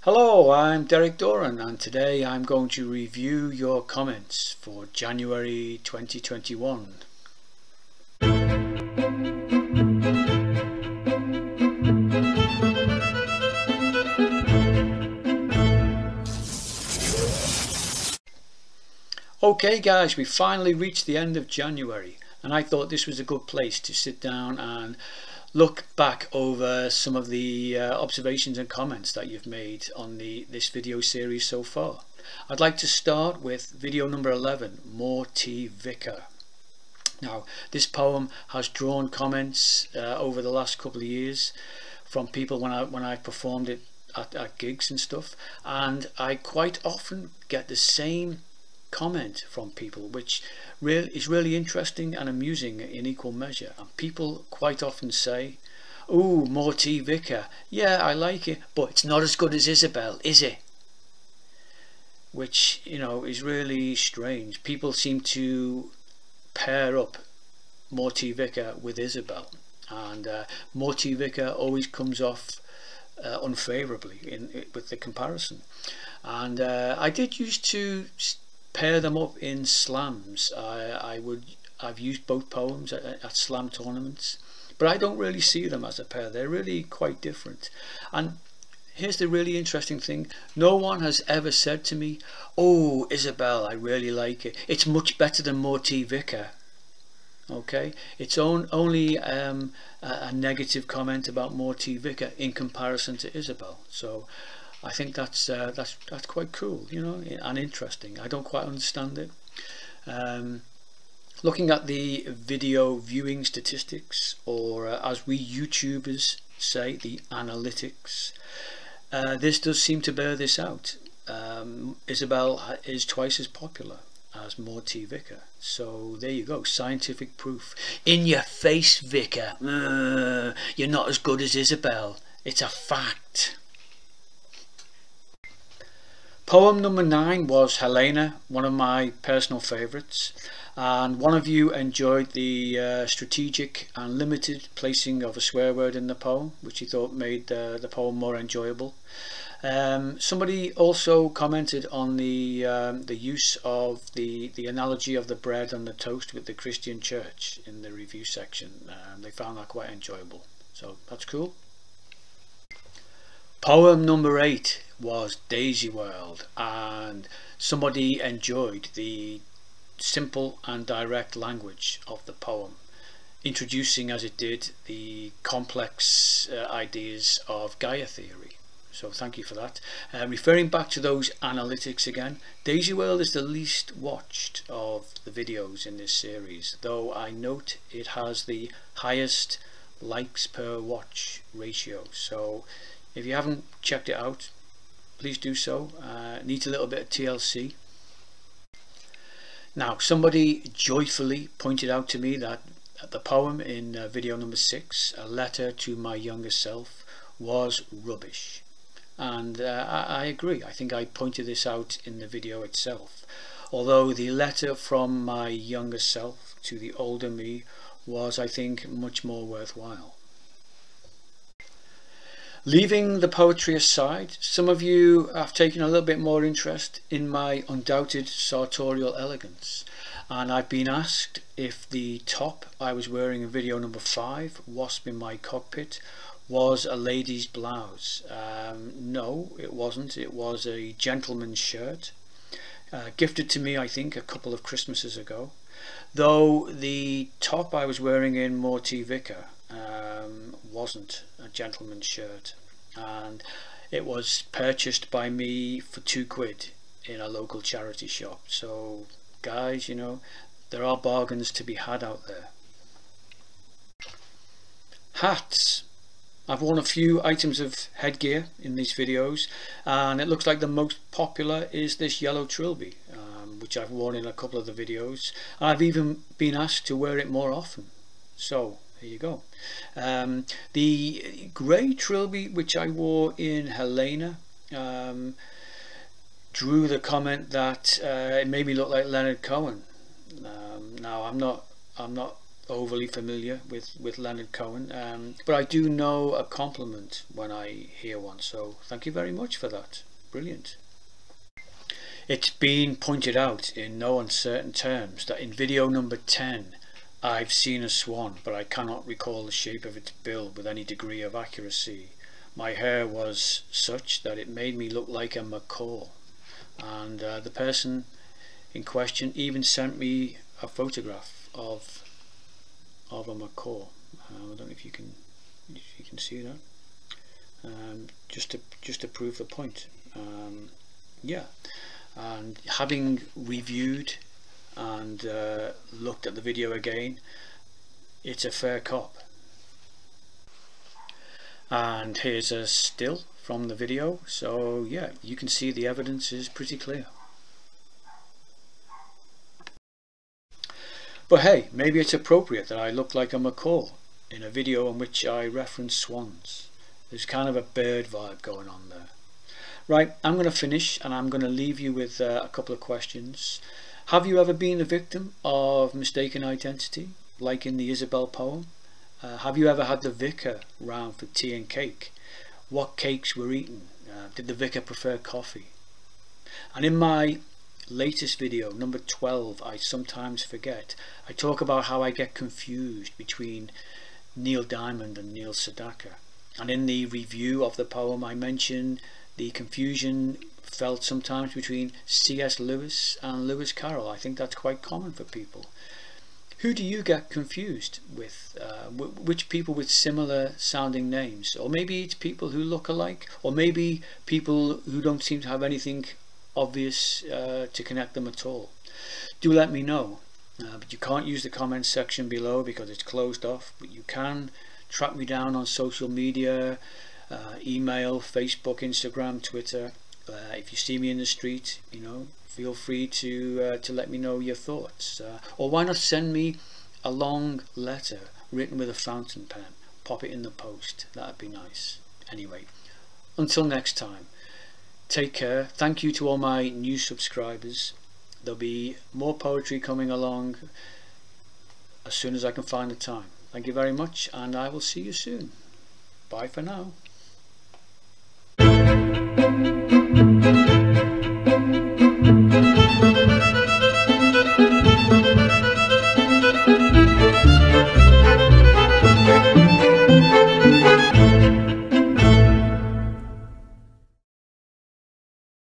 Hello, I'm Dohren and today I'm going to review your comments for January 2021. Okay guys, we finally reached the end of January and I thought this was a good place to sit down and look back over some of the observations and comments that you've made on this video series so far. I'd like to start with video number 11, More Tea Vicar. Now this poem has drawn comments over the last couple of years from people when I performed it at gigs and stuff, and I quite often get the same comment from people, which is really interesting and amusing in equal measure. And people quite often say, "Oh, more tea vicar, yeah, I like it, but it's not as good as Isabel, is it?" Which, you know, is really strange. People seem to pair up more tea vicar with Isabel, and more tea vicar always comes off unfavorably with the comparison. And I did used to pair them up in slams. I've used both poems at slam tournaments, but I don't really see them as a pair. They're really quite different. And here's the really interesting thing: no one has ever said to me, "Oh, Isabel, I really like it. It's much better than More Tea Vicar." Okay, it's only a negative comment about More Tea Vicar in comparison to Isabel. So I think that's quite cool, you know, and interesting. I don't quite understand it. Looking at the video viewing statistics, or as we YouTubers say, the analytics, this does seem to bear this out. Isabel is twice as popular as More Tea Vicar. So there you go, scientific proof. In your face, Vicar. You're not as good as Isabel. It's a fact. Poem number 9 was Helena, one of my personal favourites, and one of you enjoyed the strategic and limited placing of a swear word in the poem, which you thought made the poem more enjoyable. Somebody also commented on the use of the analogy of the bread and the toast with the Christian church in the review section. They found that quite enjoyable, so that's cool. Poem number 8 was Daisy World, and somebody enjoyed the simple and direct language of the poem, introducing as it did the complex ideas of Gaia theory. So thank you for that. Referring back to those analytics again, Daisy World is the least watched of the videos in this series, though I note it has the highest likes per watch ratio. So if you haven't checked it out, please do so. Needs a little bit of TLC. Now, somebody joyfully pointed out to me that the poem in video number 6, A Letter to My Younger Self, was rubbish. And I agree. I think I pointed this out in the video itself. Although the letter from my younger self to the older me was, I think, much more worthwhile. Leaving the poetry aside, some of you have taken a little bit more interest in my undoubted sartorial elegance, and I've been asked if the top I was wearing in video number 5, Wasp in My Cockpit, was a lady's blouse. No, it wasn't. It was a gentleman's shirt, gifted to me I think a couple of Christmases ago, though the top I was wearing in More Tea Vicar wasn't a gentleman's shirt, and it was purchased by me for £2 in a local charity shop. So guys, you know, there are bargains to be had out there. Hats. I've worn a few items of headgear in these videos, and it looks like the most popular is this yellow trilby, which I've worn in a couple of the videos. I've even been asked to wear it more often, so there you go. The grey trilby which I wore in Helena drew the comment that it made me look like Leonard Cohen. Now I'm not overly familiar with Leonard Cohen, but I do know a compliment when I hear one, so thank you very much for that. Brilliant. It's been pointed out in no uncertain terms that in video number 10 I've seen a swan, but I cannot recall the shape of its bill with any degree of accuracy. My hair was such that it made me look like a macaw, and the person in question even sent me a photograph of a macaw. I don't know if you can see that. Just to prove the point. Yeah, and having reviewed and looked at the video again, it's a fair cop. And here's a still from the video, so yeah, you can see the evidence is pretty clear. But hey, maybe it's appropriate that I look like a macaw in a video in which I reference swans. There's kind of a bird vibe going on there. Right, I'm going to finish and I'm going to leave you with a couple of questions. Have you ever been the victim of mistaken identity, like in the Isabel poem? Have you ever had the vicar round for tea and cake? What cakes were eaten? Did the vicar prefer coffee? And in my latest video, number 12, I Sometimes Forget, I talk about how I get confused between Neil Diamond and Neil Sedaka. And in the review of the poem, I mention the confusion felt sometimes between C.S. Lewis and Lewis Carroll. I think that's quite common for people. Who do you get confused with? Which people with similar sounding names? Or maybe it's people who look alike, or maybe people who don't seem to have anything obvious to connect them at all. Do let me know. But you can't use the comments section below because it's closed off, but you can track me down on social media, email, Facebook, Instagram, Twitter. If you see me in the street, you know, feel free to let me know your thoughts, or why not send me a long letter written with a fountain pen, pop it in the post, that'd be nice. Anyway, until next time, take care. Thank you to all my new subscribers. There'll be more poetry coming along as soon as I can find the time. Thank you very much, and I will see you soon. Bye for now.